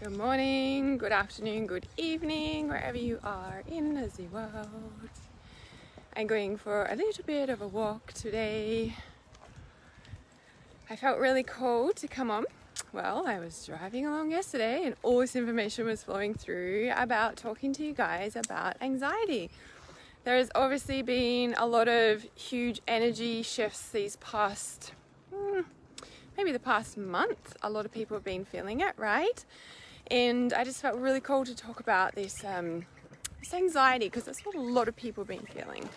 Good morning, good afternoon, good evening, wherever you are in the world. I'm going for a little bit of a walk today. I felt really cold to come on. Well, I was driving along yesterday and all this information was flowing through about talking to you guys about anxiety. There has obviously been a lot of huge energy shifts these past, maybe the past month. A lot of people have been feeling it, right? And I just felt really cool to talk about this anxiety, because that's what a lot of people have been feeling.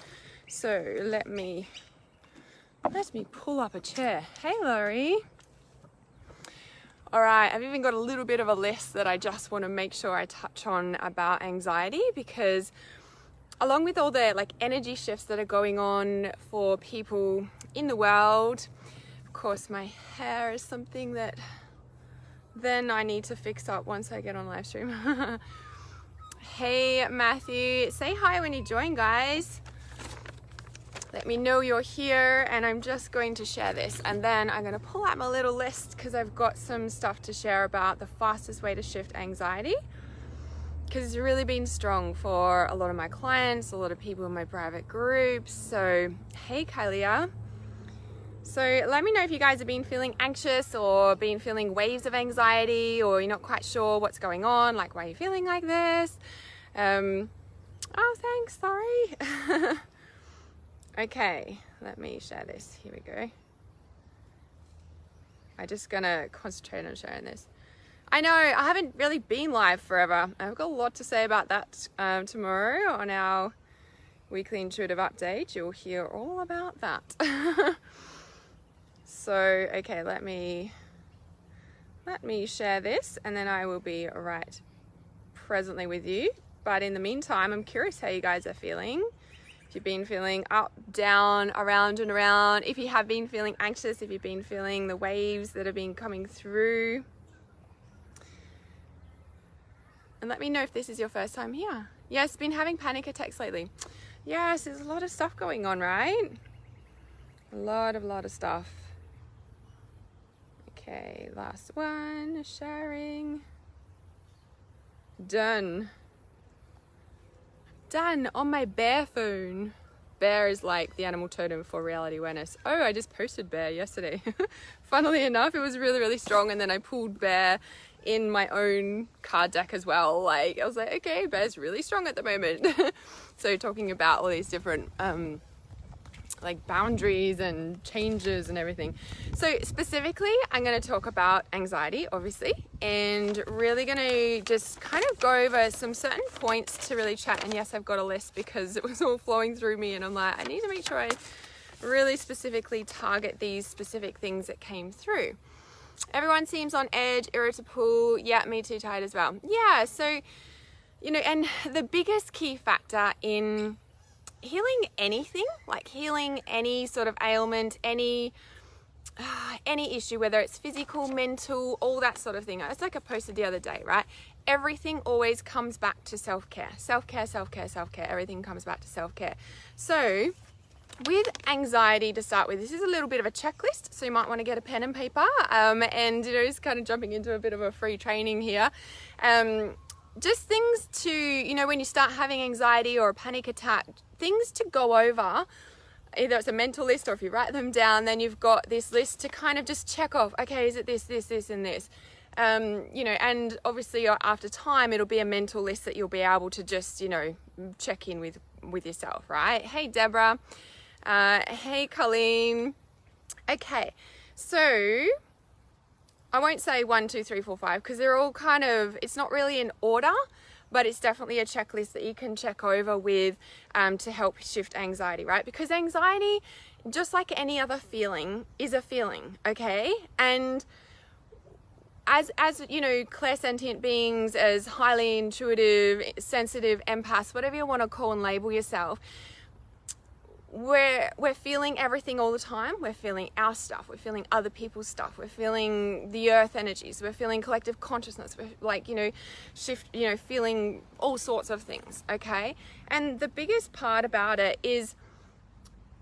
So let me pull up a chair. Hey, Laurie. All right, I've even got a little bit of a list that I just want to make sure I touch on about anxiety, because along with all the energy shifts that are going on for people in the world, of course, my hair is something that then I need to fix up once I get on live stream. Hey, Matthew, say hi when you join, guys. Let me know you're here, and I'm just going to share this, and then I'm going to pull out my little list because I've got some stuff to share about the fastest way to shift anxiety, because it's really been strong for a lot of my clients, a lot of people in my private groups. So hey, Kylia. So let me know if you guys have been feeling anxious or been feeling waves of anxiety, or you're not quite sure what's going on, like why are you feeling like this. Oh, thanks, sorry. Okay, let me share this. Here we go. I'm just gonna concentrate on sharing this. I know I haven't really been live forever. I've got a lot to say about that tomorrow on our weekly intuitive update. You'll hear all about that. So, okay, let me share this, and then I will be right presently with you. But in the meantime, I'm curious how you guys are feeling. If you've been feeling up, down, around and around, if you have been feeling anxious, if you've been feeling the waves that have been coming through. And let me know if this is your first time here. Yes, been having panic attacks lately. Yes, there's a lot of stuff going on, right? A lot of stuff. Okay, last one, sharing. Done on my bear phone. Bear is like the animal totem for reality awareness. Oh, I just posted bear yesterday. Funnily enough, it was really strong, and then I pulled bear in my own card deck as well. I was like, okay, bear's really strong at the moment. So talking about all these different boundaries and changes and everything. So specifically, I'm going to talk about anxiety, obviously, and really going to just kind of go over some certain points to really chat. And yes, I've got a list because it was all flowing through me, and I'm like, I need to make sure I really specifically target these specific things that came through. Everyone seems on edge, irritable. Yeah, me too, tired as well. Yeah, so, and the biggest key factor in healing anything, like healing any sort of ailment, any issue, whether it's physical, mental, all that sort of thing. It's like I posted the other day, right? Everything always comes back to self-care. Self-care. Everything comes back to self-care. So with anxiety, to start with, this is a little bit of a checklist, so you might want to get a pen and paper, and just kind of jumping into a bit of a free training here. Just things to, when you start having anxiety or a panic attack, things to go over. Either it's a mental list, or if you write them down, then you've got this list to kind of just check off. Okay, is it this, and this? And obviously after time, it'll be a mental list that you'll be able to just, check in with yourself, right? Hey, Deborah. Hey, Colleen. Okay, so I won't say 1, 2, 3, 4, 5, because they're all kind of, it's not really in order, but it's definitely a checklist that you can check over with to help shift anxiety, right? Because anxiety, just like any other feeling, is a feeling, okay? And as clairsentient beings, as highly intuitive, sensitive, empaths, whatever you want to call and label yourself, we're feeling everything all the time. We're feeling our stuff, we're feeling other people's stuff, we're feeling the earth energies, we're feeling collective consciousness, we're feeling all sorts of things, okay? And the biggest part about it is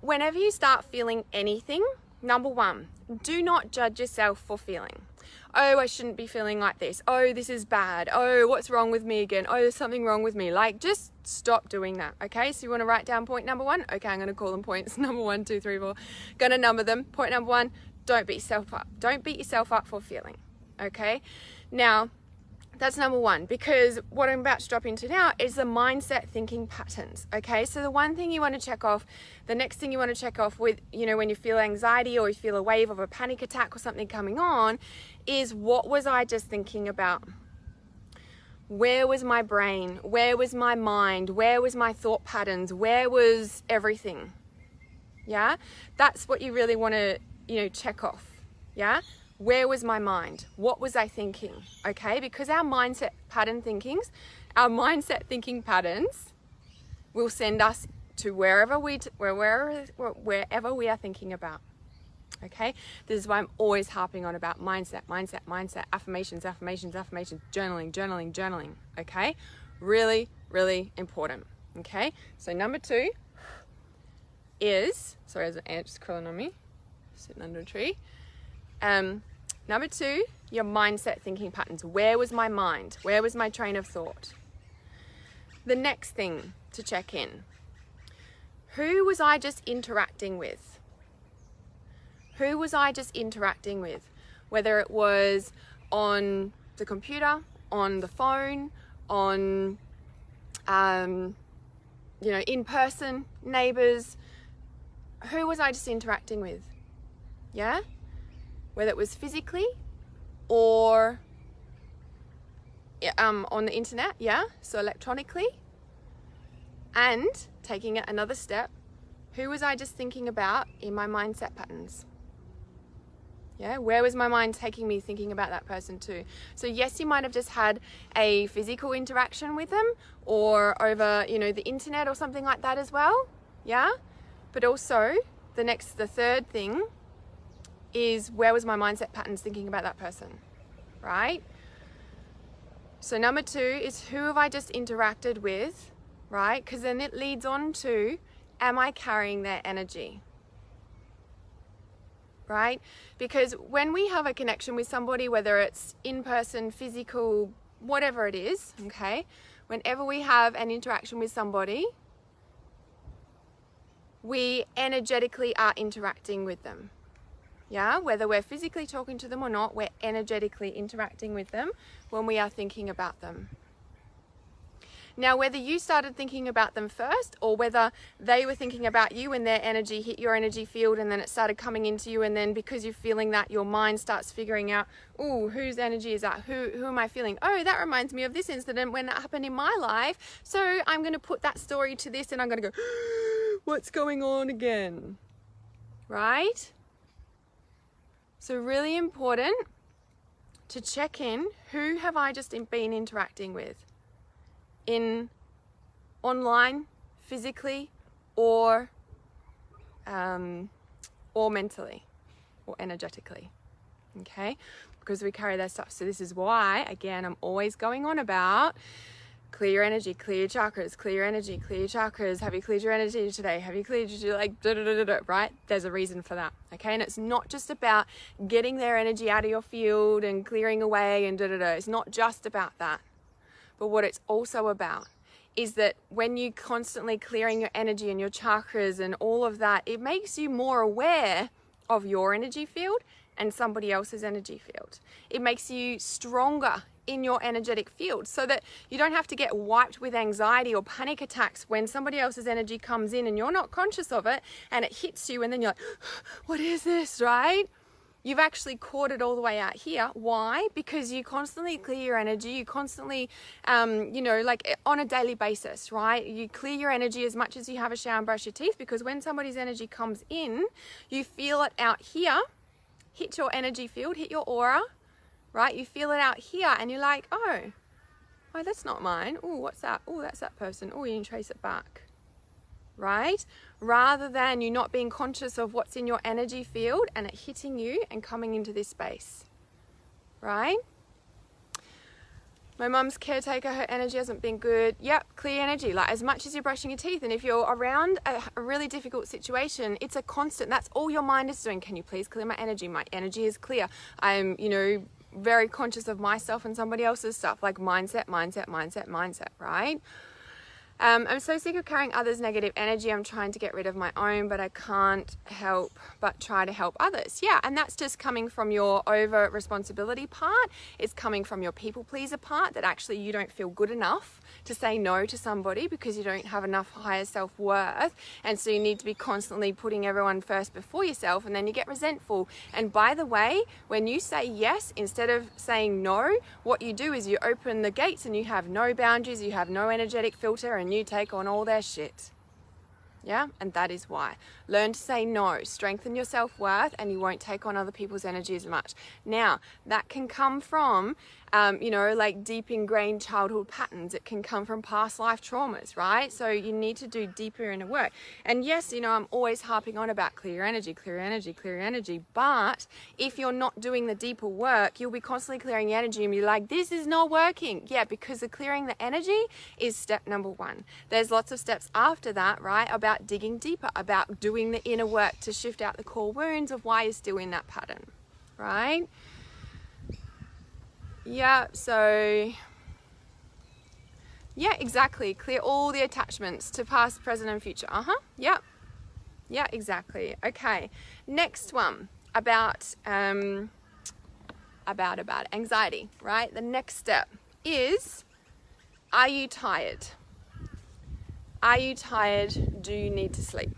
whenever you start feeling anything, number one, do not judge yourself for feeling. Oh, I shouldn't be feeling like this. Oh, this is bad. Oh, what's wrong with me again? Oh, there's something wrong with me. Like, just stop doing that, okay? So you want to write down point number one? Okay, I'm going to call them points. Number 1, 2, 3, 4. Going to number them. Point number 1, don't beat yourself up. Don't beat yourself up for feeling, okay? Now, that's number 1, because what I'm about to drop into now is the mindset thinking patterns, okay? So the one thing you want to check off, the next thing you want to check off with, you know, when you feel anxiety or you feel a wave of a panic attack or something coming on, is what was I just thinking about? Where was my brain? Where was my mind? Where was my thought patterns? Where was everything? Yeah? That's what you really want to, you know, check off. Yeah? Where was my mind? What was I thinking? Okay? Because our mindset thinking patterns will send us to wherever we are thinking about. Okay? This is why I'm always harping on about mindset, affirmations, journaling. Okay? Really, really important. Okay? So number 2 is, sorry, there's an ant just crawling on me, sitting under a tree. Number 2, your mindset thinking patterns. Where was my mind? Where was my train of thought? The next thing to check in. Who was I just interacting with? Who was I just interacting with? Whether it was on the computer, on the phone, on, you know, in person, neighbors. Who was I just interacting with? Yeah? Whether it was physically or on the internet, yeah? So electronically. And taking it another step, who was I just thinking about in my mindset patterns? Yeah, where was my mind taking me thinking about that person too? So yes, you might have just had a physical interaction with them or over, you know, the internet or something like that as well. Yeah? But also the third thing is, where was my mindset patterns thinking about that person, right? So number 2 is, who have I just interacted with, right? Because then it leads on to, am I carrying their energy? Right? Because when we have a connection with somebody, whether it's in person, physical, whatever it is, okay, whenever we have an interaction with somebody, we energetically are interacting with them. Yeah, whether we're physically talking to them or not, we're energetically interacting with them when we are thinking about them. Now, whether you started thinking about them first or whether they were thinking about you and their energy hit your energy field and then it started coming into you, and then because you're feeling that, your mind starts figuring out, ooh, whose energy is that? Who am I feeling? Oh, that reminds me of this incident when that happened in my life. So I'm going to put that story to this and I'm going to go, what's going on again? Right? So really important to check in, who have I just been interacting with? In online, physically, or mentally, or energetically, okay? Because we carry that stuff. So this is why, again, I'm always going on about clear your energy, clear your chakras, clear your energy, clear your chakras. Have you cleared your energy today? Have you cleared your, like, right? There's a reason for that, okay? And it's not just about getting their energy out of your field and clearing away and It's not just about that. But what it's also about is that when you constantly clearing your energy and your chakras and all of that, it makes you more aware of your energy field and somebody else's energy field. It makes you stronger in your energetic field so that you don't have to get wiped with anxiety or panic attacks when somebody else's energy comes in and you're not conscious of it and it hits you and then you're like, what is this, right? You've actually caught it all the way out here. Why? Because you constantly clear your energy. You constantly, you know, like on a daily basis, right? You clear your energy as much as you have a shower and brush your teeth, because when somebody's energy comes in, you feel it out here, hit your energy field, hit your aura, right? You feel it out here and you're like, oh, that's not mine. Oh, what's that? Oh, that's that person. Oh, you can trace it back. Right? Rather than you not being conscious of what's in your energy field and it hitting you and coming into this space. Right? My mum's caretaker, her energy hasn't been good. Yep, clear energy, like as much as you're brushing your teeth. And if you're around a really difficult situation, it's a constant. That's all your mind is doing. Can you please clear my energy? My energy is clear. I'm, very conscious of myself and somebody else's stuff, like mindset, right? I'm so sick of carrying others' negative energy. I'm trying to get rid of my own, but I can't help but try to help others. Yeah, and that's just coming from your over responsibility part. It's coming from your people pleaser part, that actually you don't feel good enough to say no to somebody because you don't have enough higher self-worth. And so you need to be constantly putting everyone first before yourself, and then you get resentful. And by the way, when you say yes instead of saying no, what you do is you open the gates and you have no boundaries, you have no energetic filter, and you take on all their shit. Yeah, and that is why. Learn to say no, strengthen your self-worth, and you won't take on other people's energy as much. Now, that can come from, like deep ingrained childhood patterns. It can come from past life traumas, right? So you need to do deeper inner work. And yes, I'm always harping on about clear energy, but if you're not doing the deeper work, you'll be constantly clearing energy and be like, this is not working. Yeah, because the clearing the energy is step number one. There's lots of steps after that, right? About digging deeper, about doing the inner work to shift out the core wounds of why you're still in that pattern, right? Yeah, so yeah, exactly. Clear all the attachments to past, present, and future. Yep. Yeah, exactly. Okay. Next one about anxiety, right? The next step is, are you tired? Are you tired? Do you need to sleep?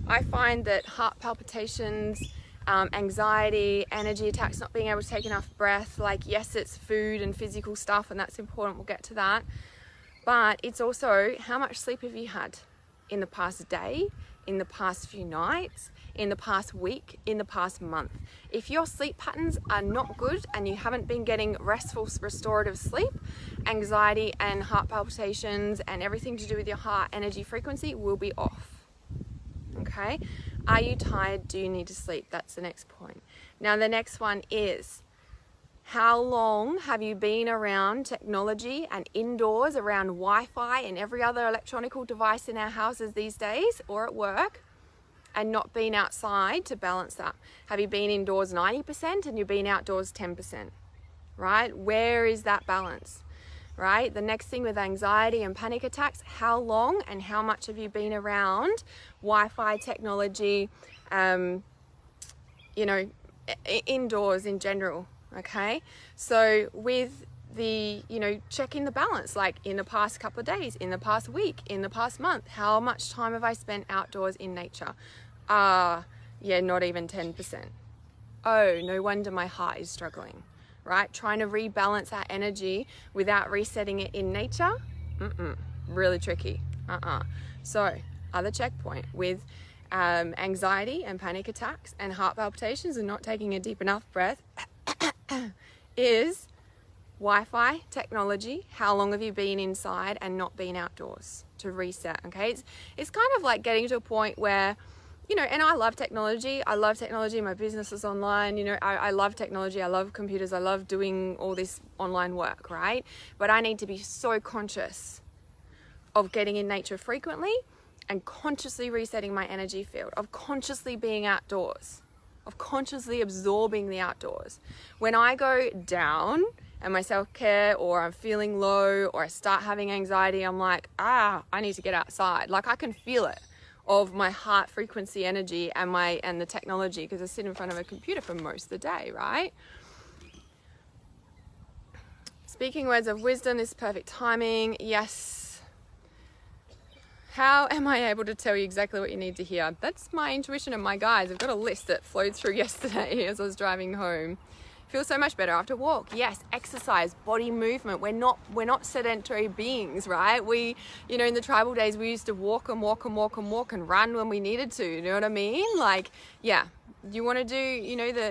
I find that heart palpitations, anxiety, energy attacks, not being able to take enough breath, like yes, it's food and physical stuff, and that's important, we'll get to that, but it's also how much sleep have you had in the past day, in the past few nights, in the past week, in the past month. If your sleep patterns are not good and you haven't been getting restful, restorative sleep, anxiety and heart palpitations and everything to do with your heart energy frequency will be off. Okay? Are you tired? Do you need to sleep? That's the next point. Now the next one is, how long have you been around technology and indoors around Wi-Fi and every other electronic device in our houses these days or at work, and not been outside to balance that? Have you been indoors 90% and you've been outdoors 10%? Right? Where is that balance? Right? The next thing with anxiety and panic attacks, how long and how much have you been around Wi-Fi technology, indoors in general? Okay, so with the, checking the balance, like in the past couple of days, in the past week, in the past month, how much time have I spent outdoors in nature? Yeah, not even 10%. Oh, no wonder my heart is struggling, right? Trying to rebalance that energy without resetting it in nature, really tricky. So, other checkpoint with anxiety and panic attacks and heart palpitations and not taking a deep enough breath is Wi-Fi technology. How long have you been inside and not been outdoors to reset? Okay, it's kind of like getting to a point where, and I love technology. My business is online. I love technology. I love computers. I love doing all this online work, right? But I need to be so conscious of getting in nature frequently and consciously resetting my energy field, of consciously being outdoors, of consciously absorbing the outdoors. When I go down and my self-care, or I'm feeling low, or I start having anxiety, I'm like, I need to get outside. Like I can feel it, of my heart frequency energy and the technology, because I sit in front of a computer for most of the day, right? Speaking words of wisdom, this is perfect timing. Yes. How am I able to tell you exactly what you need to hear? That's my intuition and my guides. I've got a list that flowed through yesterday as I was driving home. Feel so much better after a walk. Yes, exercise, body movement. We're not sedentary beings, right? We, in the tribal days, we used to walk and run when we needed to. You know what I mean? Like, yeah, you want to do,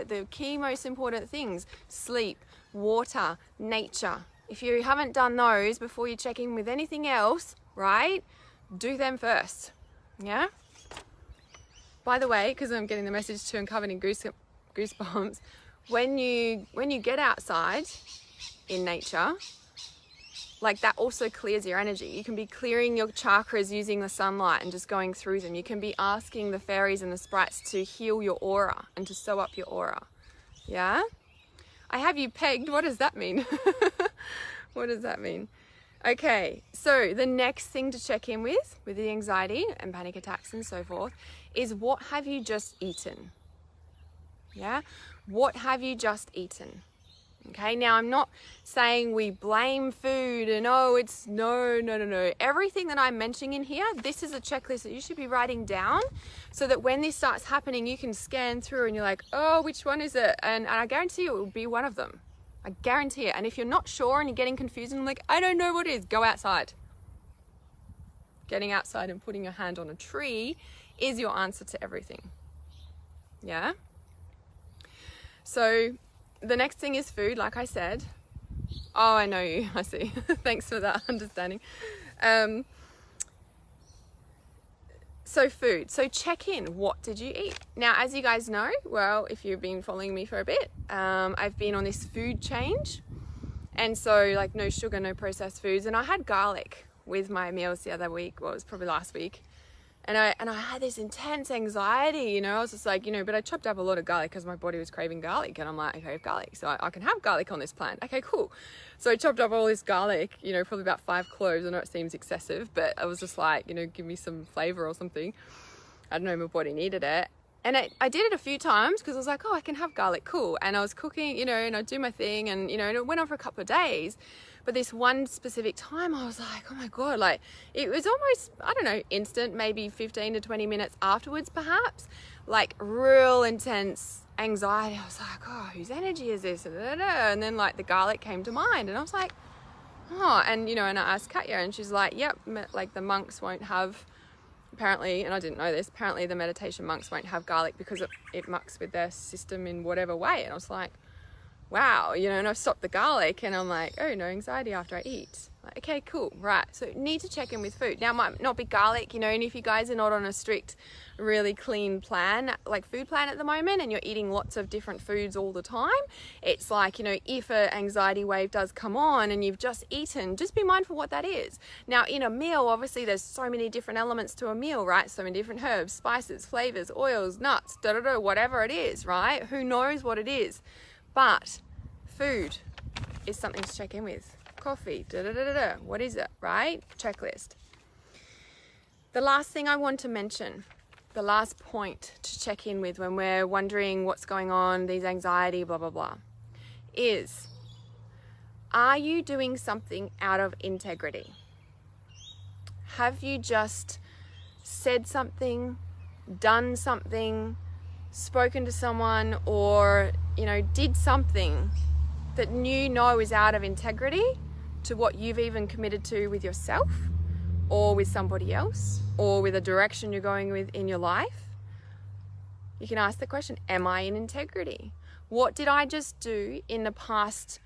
the key most important things: sleep, water, nature. If you haven't done those before you check in with anything else, right? Do them first. Yeah. By the way, because I'm getting the message too and covered in goosebumps, when you get outside, in nature, like that also clears your energy. You can be clearing your chakras using the sunlight and just going through them. You can be asking the fairies and the sprites to heal your aura and to sew up your aura. Yeah? I have you pegged. What does that mean? What does that mean? Okay, so the next thing to check in with the anxiety and panic attacks and so forth, is what have you just eaten? Yeah? What have you just eaten? Okay, now I'm not saying we blame food and it's no. Everything that I'm mentioning in here, this is a checklist that you should be writing down so that when this starts happening, you can scan through and you're like, oh, which one is it? And I guarantee you it will be one of them. I guarantee it. And if you're not sure and you're getting confused and like, I don't know what it is, go outside. Getting outside and putting your hand on a tree is your answer to everything. Yeah? So the next thing is food, like I said. Oh, I know you. I see. Thanks for that understanding. So food. So check in. What did you eat? Now, as you guys know, well, if you've been following me for a bit, I've been on this food change. And so like no sugar, no processed foods. And I had garlic with my meals the other week. Well, it was probably last week. And I had this intense anxiety, I was just like, but I chopped up a lot of garlic because my body was craving garlic. And I'm like, okay, I have garlic. So I can have garlic on this plant. Okay, cool. So I chopped up all this garlic, probably about 5 cloves. I know it seems excessive, but I was just like, give me some flavor or something. I don't know, my body needed it. And I did it a few times because I was like, oh, I can have garlic, cool. And I was cooking, and I'd do my thing and, and it went on for a couple of days. But this one specific time I was like, oh my God, like it was almost, I don't know, instant, maybe 15 to 20 minutes afterwards, perhaps, like real intense anxiety. I was like, oh, whose energy is this? And then like the garlic came to mind and I was like, oh, and and I asked Katya and she's like, yep, like the monks won't have, apparently, and I didn't know this, apparently the meditation monks won't have garlic because it mucks with their system in whatever way. And I was like, wow, and I've stopped the garlic and I'm like, oh, no anxiety after I eat. Like, okay, cool, right. So need to check in with food. Now, it might not be garlic, and if you guys are not on a strict, really clean plan, like food plan at the moment, and you're eating lots of different foods all the time, it's like, if an anxiety wave does come on and you've just eaten, just be mindful what that is. Now, in a meal, obviously there's so many different elements to a meal, right? So many different herbs, spices, flavors, oils, nuts, whatever it is, right? Who knows what it is? But food is something to check in with. Coffee, what is it, right? Checklist. The last thing I want to mention, the last point to check in with when we're wondering what's going on, these anxiety, blah, blah, blah, is, are you doing something out of integrity? Have you just said something, done something, spoken to someone, or did something that you know is out of integrity to what you've even committed to with yourself or with somebody else or with a direction you're going with in your life? You can ask the question, am I in integrity? What did I just do in the past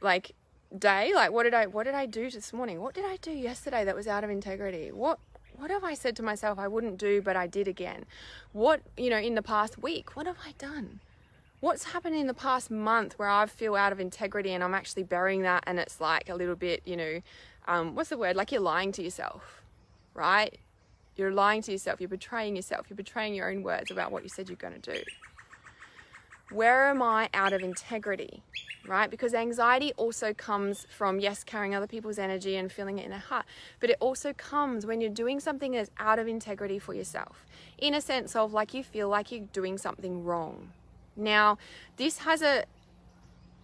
day? Like what did I do this morning? What did I do yesterday that was out of integrity? What have I said to myself I wouldn't do but I did again? What, in the past week, what have I done? What's happened in the past month where I feel out of integrity and I'm actually burying that, and it's like a little bit, what's the word? Like you're lying to yourself, right? You're lying to yourself. You're betraying yourself. You're betraying your own words about what you said you're going to do. Where am I out of integrity, right? Because anxiety also comes from, yes, carrying other people's energy and feeling it in a heart, but it also comes when you're doing something that's out of integrity for yourself, in a sense of like you feel like you're doing something wrong. Now, this has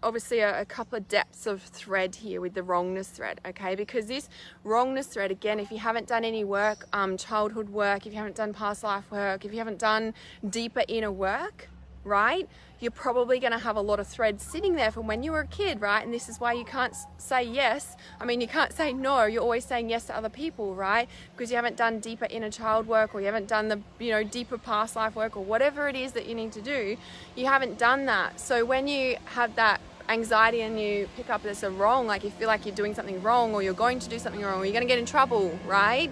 obviously a couple of depths of thread here with the wrongness thread, okay? Because this wrongness thread, again, if you haven't done any work, childhood work, if you haven't done past life work, if you haven't done deeper inner work, right? You're probably going to have a lot of threads sitting there from when you were a kid, right? And this is why you can't say yes. I mean, you can't say no. You're always saying yes to other people, right? Because you haven't done deeper inner child work, or you haven't done the, deeper past life work, or whatever it is that you need to do. You haven't done that. So when you have that anxiety and you pick up this wrong, like you feel like you're doing something wrong, or you're going to do something wrong, or you're going to get in trouble, right?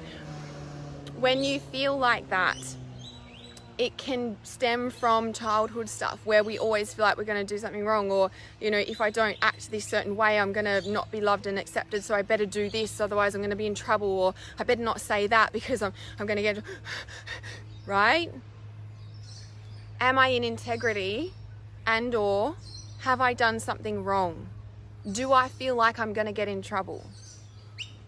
When you feel like that, it can stem from childhood stuff where we always feel like we're going to do something wrong, or, you know, if I don't act this certain way, I'm going to not be loved and accepted, so I better do this, otherwise I'm going to be in trouble, or I better not say that because I'm going to get, right? Am I in integrity, and or have I done something wrong? Do I feel like I'm going to get in trouble?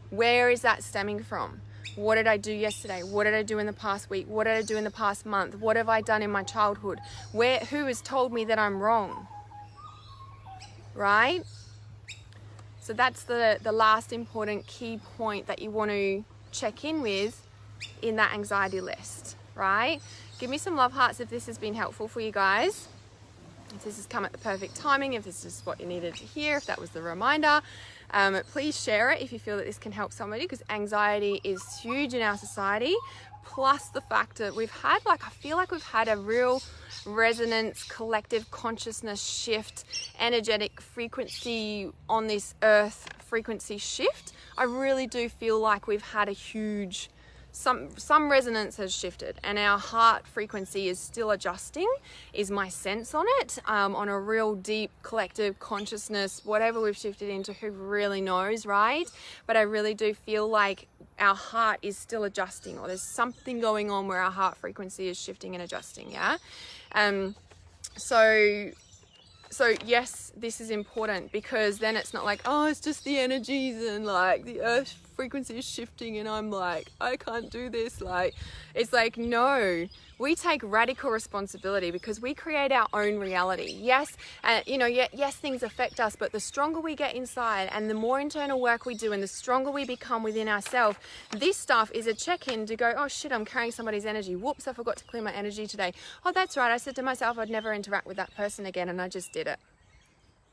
Where is that stemming from? What did I do yesterday? What did I do in the past week? What did I do in the past month? What have I done in my childhood? Who has told me that I'm wrong? Right? So that's the last important key point that you want to check in with in that anxiety list, right? Give me some love hearts if this has been helpful for you guys. If this has come at the perfect timing, if this is what you needed to hear, if that was the reminder. Please share it if you feel that this can help somebody, because anxiety is huge in our society. Plus the fact that we've had, I feel like we've had a real resonance, collective consciousness shift, energetic frequency on this earth frequency shift. I really do feel like we've had a huge, some resonance has shifted, and our heart frequency is still adjusting, is my sense on it, on a real deep collective consciousness, whatever we've shifted into, who really knows, right? But I really do feel like our heart is still adjusting, or there's something going on where our heart frequency is shifting and adjusting, yeah? So yes, this is important, because then it's not like, oh, it's just the energies and like the earth frequency is shifting and I'm like, I can't do this. It's like, no, we take radical responsibility because we create our own reality. Yes, yes, things affect us, but the stronger we get inside and the more internal work we do and the stronger we become within ourselves, this stuff is a check-in to go, oh shit, I'm carrying somebody's energy. Whoops, I forgot to clear my energy today. Oh, that's right, I said to myself I'd never interact with that person again, and I just did it.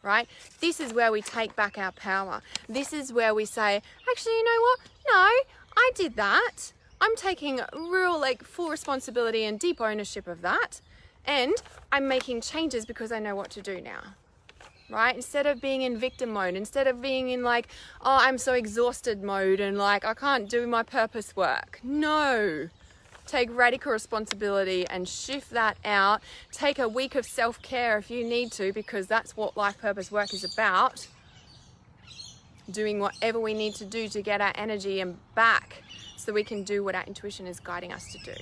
Right? This is where we take back our power. This is where we say, actually, you know what? No, I did that. I'm taking real, full responsibility and deep ownership of that. And I'm making changes because I know what to do now. Right? Instead of being in victim mode, instead of being in oh, I'm so exhausted mode and I can't do my purpose work. No. Take radical responsibility and shift that out. Take a week of self-care if you need to, because that's what life purpose work is about. Doing whatever we need to do to get our energy and back so we can do what our intuition is guiding us to do.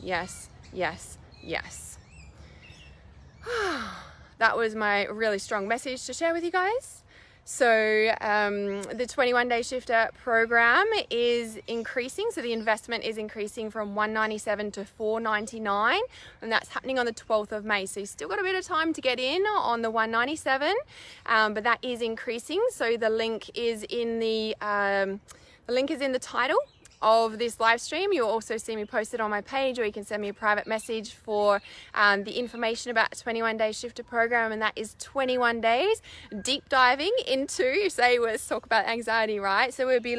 Yes, yes, yes. That was my really strong message to share with you guys. So the 21-day shifter program is increasing. So the investment is increasing from $197 to $499, and that's happening on the 12th of May. So you've still got a bit of time to get in on the $197, but that is increasing. So the link is in the title of this live stream. You'll also see me posted on my page, or you can send me a private message for the information about the 21-day shifter program, and that is 21 days deep diving into, say, let's talk about anxiety, right? So we'll be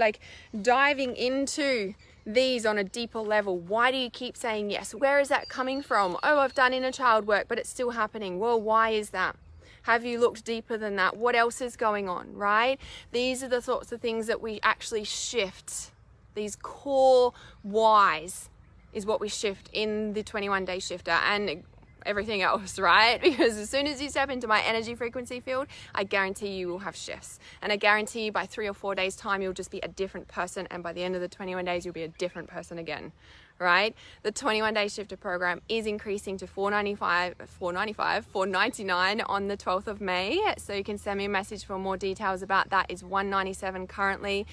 diving into these on a deeper level. Why do you keep saying yes? Where is that coming from? Oh, I've done inner child work, but it's still happening. Well, why is that? Have you looked deeper than that? What else is going on, right? These are the sorts of things that we actually shift. These core whys is what we shift in the 21-day shifter, and everything else, right? Because as soon as you step into my energy frequency field, I guarantee you will have shifts. And I guarantee you by 3 or 4 days time, you'll just be a different person. And by the end of the 21 days, you'll be a different person again, right? The 21-day shifter program is increasing to $499 on the 12th of May. So you can send me a message for more details about that. It's $197 currently.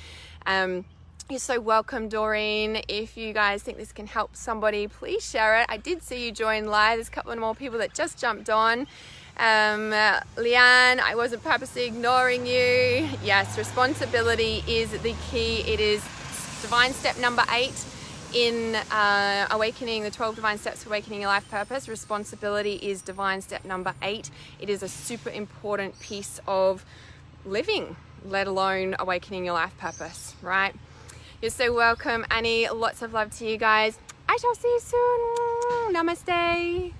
You're so welcome, Doreen. If you guys think this can help somebody, please share it. I did see you join live. There's a couple of more people that just jumped on. Leanne, I wasn't purposely ignoring you. Yes, responsibility is the key. It is divine step number 8 in awakening, the 12 divine steps for awakening your life purpose. Responsibility is divine step number 8. It is a super important piece of living, let alone awakening your life purpose, right? You're so welcome, Annie. Lots of love to you guys. I shall see you soon. Namaste.